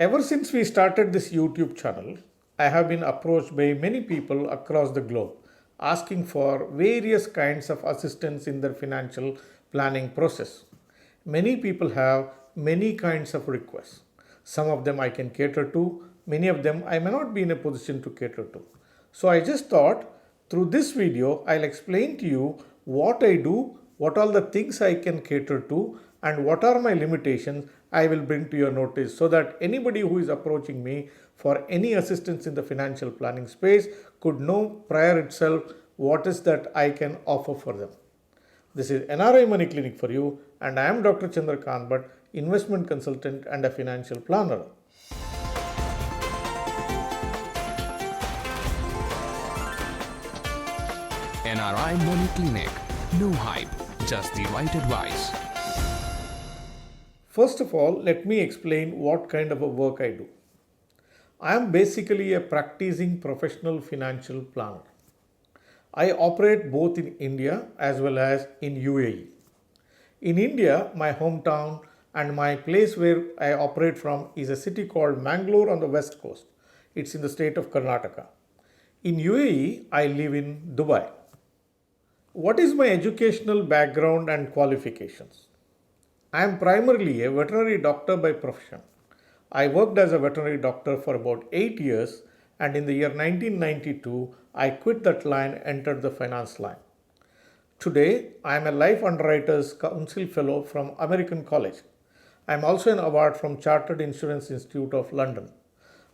Ever since we started this YouTube channel, I have been approached by many people across the globe asking for various kinds of assistance in their financial planning process. Many people have many kinds of requests. Some of them I can cater to, many of them I may not be in a position to cater to. So I just thought through this video I'll explain to you what I do, what are the things I can cater to, and what are my limitations I will bring to your notice so that anybody who is approaching me for any assistance in the financial planning space could know prior itself what is that I can offer for them. This is NRI Money Clinic for you, and I am Dr. Chandrakant Bhatt, investment consultant and a financial planner. NRI Money Clinic. No hype, just the right advice. First of all, let me explain what kind of a work I do. I am basically a practicing professional financial planner. I operate both in India as well as in UAE. In India, my hometown and my place where I operate from is a city called Mangalore on the west coast. It's in the state of Karnataka. In UAE, I live in Dubai. What is my educational background and qualifications? I am primarily a veterinary doctor by profession. I worked as a veterinary doctor for about 8 years, and in the year 1992, I quit that line and entered the finance line. Today, I am a Life Underwriters Council Fellow from American College. I am also an award from Chartered Insurance Institute of London.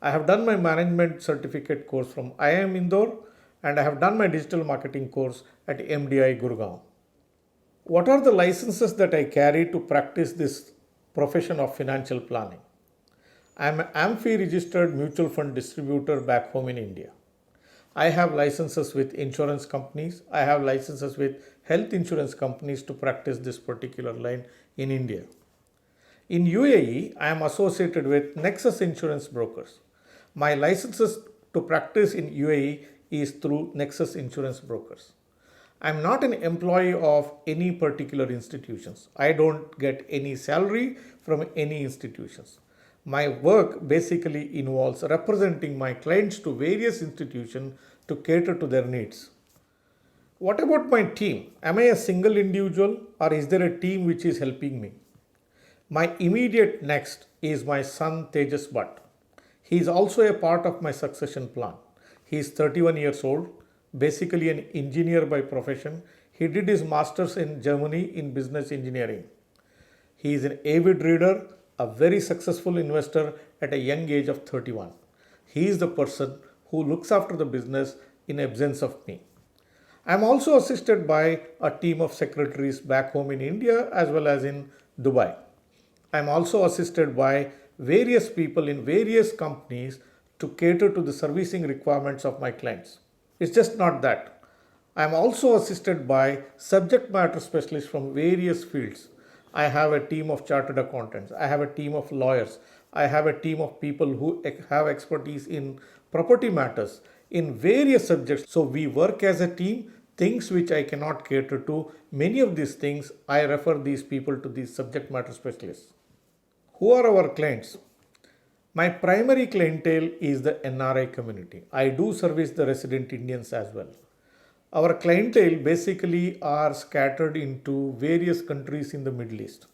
I have done my management certificate course from IIM Indore, and I have done my digital marketing course at MDI Gurgaon. What are the licenses that I carry to practice this profession of financial planning? I am an AMFI registered mutual fund distributor back home in India. I have licenses with insurance companies. I have licenses with health insurance companies to practice this particular line in India. In UAE, I am associated with Nexus Insurance Brokers. My licenses to practice in UAE is through Nexus Insurance Brokers. I am not an employee of any particular institutions. I don't get any salary from any institutions. My work basically involves representing my clients to various institutions to cater to their needs. What about my team? Am I a single individual or is there a team which is helping me? My immediate next is my son Tejas Bhatt. He is also a part of my succession plan. He is 31 years old, basically an engineer by profession. He did his master's in Germany in business engineering. He is an avid reader, a very successful investor at a young age of 31. He is the person who looks after the business in absence of me. I am also assisted by a team of secretaries back home in India as well as in Dubai. I am also assisted by various people in various companies to cater to the servicing requirements of my clients. It's just not that. I am also assisted by subject matter specialists from various fields. I have a team of chartered accountants. I have a team of lawyers. I have a team of people who have expertise in property matters in various subjects. So we work as a team. Things which I cannot cater to, many of these things, I refer these people to these subject matter specialists. Who are our clients? My primary clientele is the NRI community. I do service the resident Indians as well. Our clientele basically are scattered into various countries in the Middle East.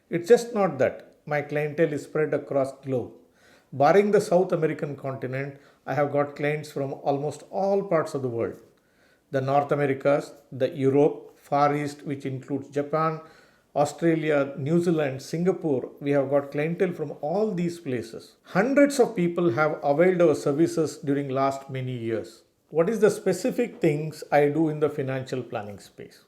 It's just not that. My clientele is spread across globe. Barring the South American continent, I have got clients from almost all parts of the world. The North Americas, the Europe, Far East, which includes Japan, Australia, New Zealand, Singapore, we have got clientele from all these places. Hundreds of people have availed our services during last many years. What is the specific things I do in the financial planning space?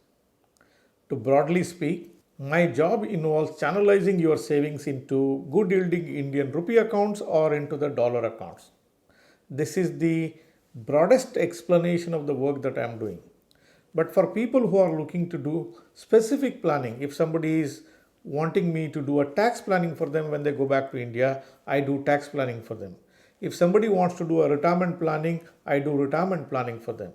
To broadly speak, my job involves channelizing your savings into good yielding Indian rupee accounts or into the dollar accounts. This is the broadest explanation of the work that I am doing. But for people who are looking to do specific planning, if somebody is wanting me to do a tax planning for them when they go back to India, I do tax planning for them. If somebody wants to do a retirement planning, I do retirement planning for them.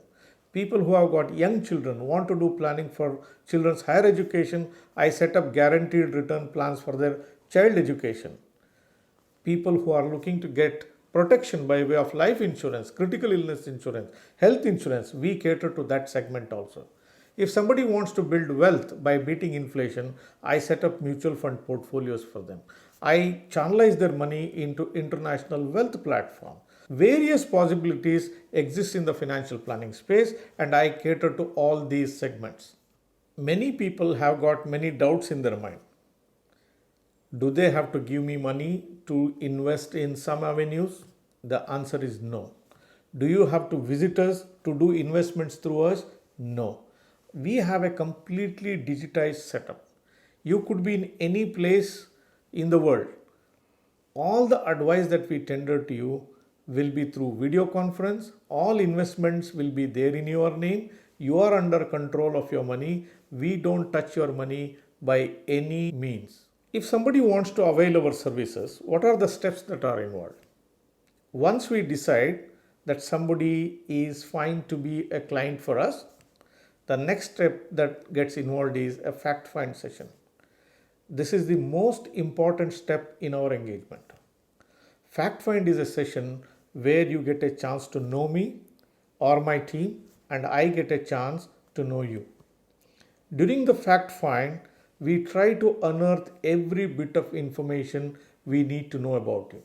People who have got young children want to do planning for children's higher education, I set up guaranteed return plans for their child education. people who are looking to get protection by way of life insurance, critical illness insurance, health insurance, we cater to that segment also. If somebody wants to build wealth by beating inflation, I set up mutual fund portfolios for them. I channelize their money into international wealth platform. Various possibilities exist in the financial planning space, and I cater to all these segments. Many people have got many doubts in their mind. Do they have to give me money to invest in some avenues? The answer is no. Do you have to visit us to do investments through us? No. We have a completely digitized setup. You could be in any place in the world. All the advice that we tender to you will be through video conference. All investments will be there in your name. You are under control of your money. We don't touch your money by any means. If somebody wants to avail our services, what are the steps that are involved? Once we decide that somebody is fine to be a client for us, the next step that gets involved is a fact find session. This is the most important step in our engagement. Fact find is a session where you get a chance to know me or my team, and I get a chance to know you. During the fact find, we try to unearth every bit of information we need to know about you.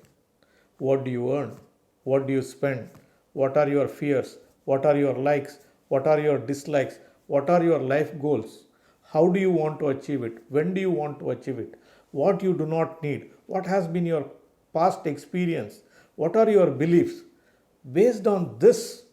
What do you earn? What do you spend? What are your fears? What are your likes? What are your dislikes? What are your life goals? How do you want to achieve it? When do you want to achieve it? What you do not need? What has been your past experience? What are your beliefs? Based on this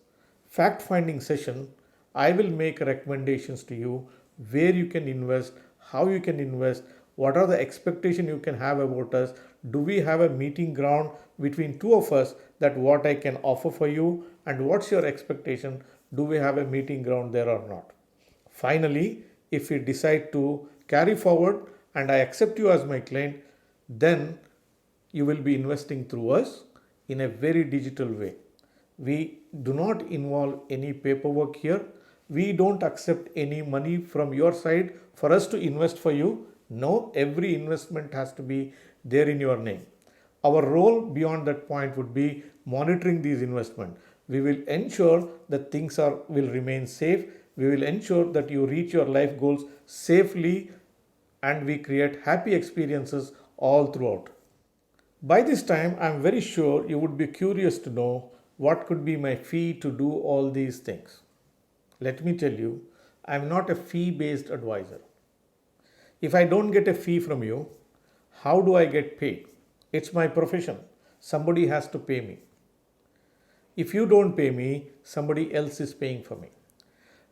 fact finding session, I will make recommendations to you where you can invest, how you can invest, what are the expectations you can have about us. Do we have a meeting ground between two of us that what I can offer for you, and what's your expectation? Do we have a meeting ground there or not? Finally, if we decide to carry forward and I accept you as my client, then you will be investing through us in a very digital way. We do not involve any paperwork here. We don't accept any money from your side for us to invest for you. No, every investment has to be there in your name. Our role beyond that point would be monitoring these investments. We will ensure that things will remain safe. We will ensure that you reach your life goals safely, and we create happy experiences all throughout. By this time, I am very sure you would be curious to know what could be my fee to do all these things. Let me tell you, I am not a fee-based advisor. If I don't get a fee from you, how do I get paid? It's my profession. Somebody has to pay me. If you don't pay me, somebody else is paying for me.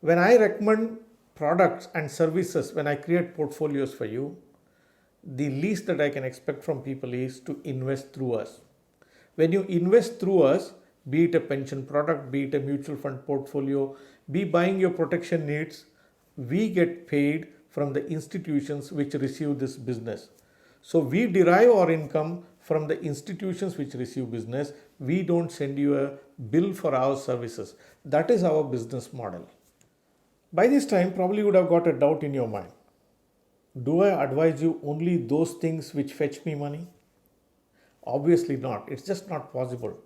When I recommend products and services, when I create portfolios for you, the least that I can expect from people is to invest through us. When you invest through us, be it a pension product, be it a mutual fund portfolio, be buying your protection needs, we get paid from the institutions which receive this business. So we derive our income from the institutions which receive business. We don't send you a bill for our services. That is our business model. By this time, probably you would have got a doubt in your mind. Do I advise you only those things which fetch me money? Obviously not. It's just not possible.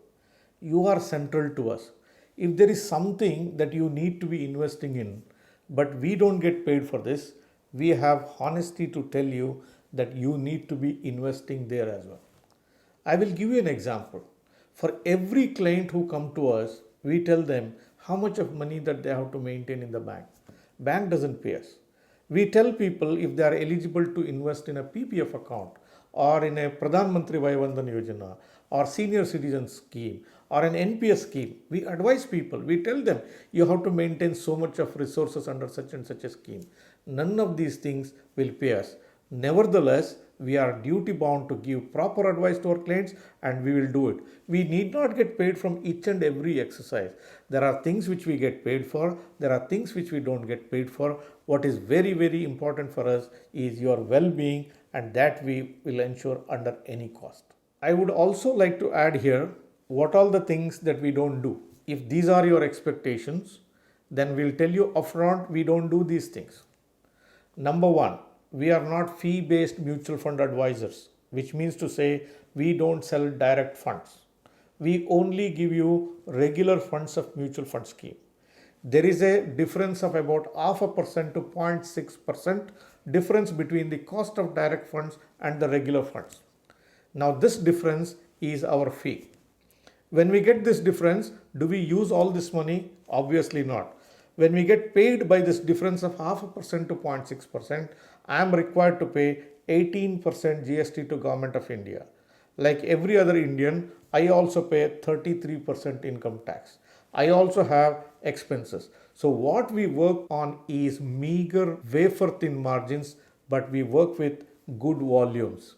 You are central to us. If there is something that you need to be investing in, but we don't get paid for this, we have honesty to tell you that you need to be investing there as well. I will give you an example. For every client who come to us, we tell them how much of money that they have to maintain in the bank. Bank doesn't pay us. We tell people if they are eligible to invest in a PPF account or in a Pradhan Mantri Vaya Vandan Yojana or senior citizen scheme or an NPS scheme, we advise people, we tell them you have to maintain so much of resources under such and such a scheme. None of these things will pay us. Nevertheless, we are duty bound to give proper advice to our clients, and we will do it. We need not get paid from each and every exercise. There are things which we get paid for, there are things which we don't get paid for. What is very, very important for us is your well-being, and that we will ensure under any cost. I would also like to add here what all the things that we don't do. If these are your expectations, then we'll tell you upfront we don't do these things. Number one, we are not fee-based mutual fund advisors. which means to say we don't sell direct funds. We only give you regular funds of mutual fund scheme. There is a difference of about 0.5% to 0.6% difference between the cost of direct funds and the regular funds. Now this difference is our fee. When we get this difference, do we use all this money? Obviously not. When we get paid by this difference of 0.5% to 0.6%, I am required to pay 18% GST to Government of India. Like every other Indian, I also pay 33% income tax. I also have expenses. So what we work on is meager wafer thin margins, but we work with good volumes.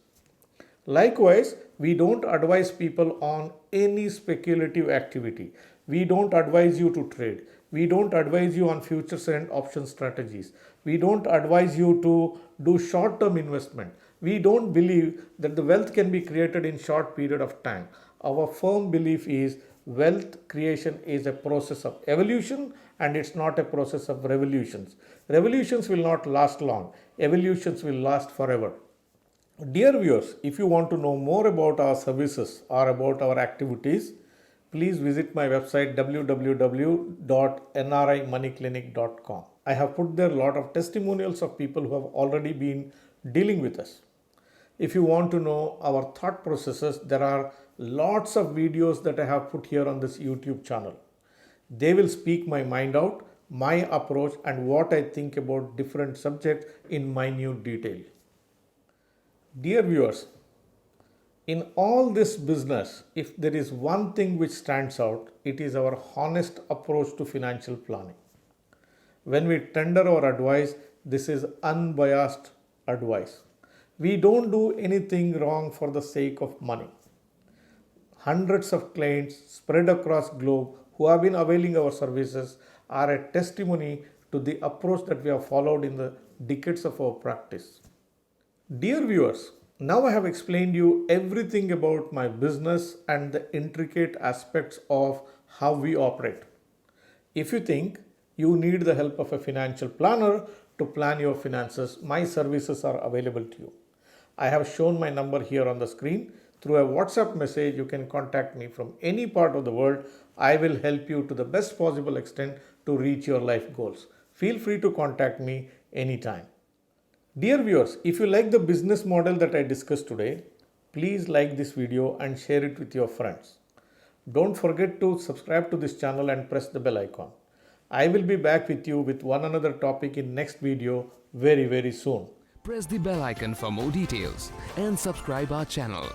Likewise, we don't advise people on any speculative activity. We don't advise you to trade. We don't advise you on futures and option strategies. We don't advise you to do short-term investment. We don't believe that the wealth can be created in short period of time. Our firm belief is wealth creation is a process of evolution and it's not a process of revolutions. Revolutions will not last long. Evolutions will last forever. Dear viewers, if you want to know more about our services or about our activities, please visit my website www.nrimoneyclinic.com. I have put there a lot of testimonials of people who have already been dealing with us. If you want to know our thought processes, there are lots of videos that I have put here on this YouTube channel. They will speak my mind out, my approach, and what I think about different subjects in minute detail. Dear viewers, in all this business, if there is one thing which stands out, it is our honest approach to financial planning. When we tender our advice, this is unbiased advice. We don't do anything wrong for the sake of money. Hundreds of clients spread across globe who have been availing our services are a testimony to the approach that we have followed in the decades of our practice. Dear viewers, now I have explained you everything about my business and the intricate aspects of how we operate. If you think you need the help of a financial planner to plan your finances, my services are available to you. I have shown my number here on the screen. Through a WhatsApp message, you can contact me from any part of the world. I will help you to the best possible extent to reach your life goals. Feel free to contact me anytime. Dear viewers, if you like the business model that I discussed today, please like this video and share it with your friends. Don't forget to subscribe to this channel and press the bell icon. I will be back with you with one another topic in next video very soon. Press the bell icon for more details and subscribe our channel.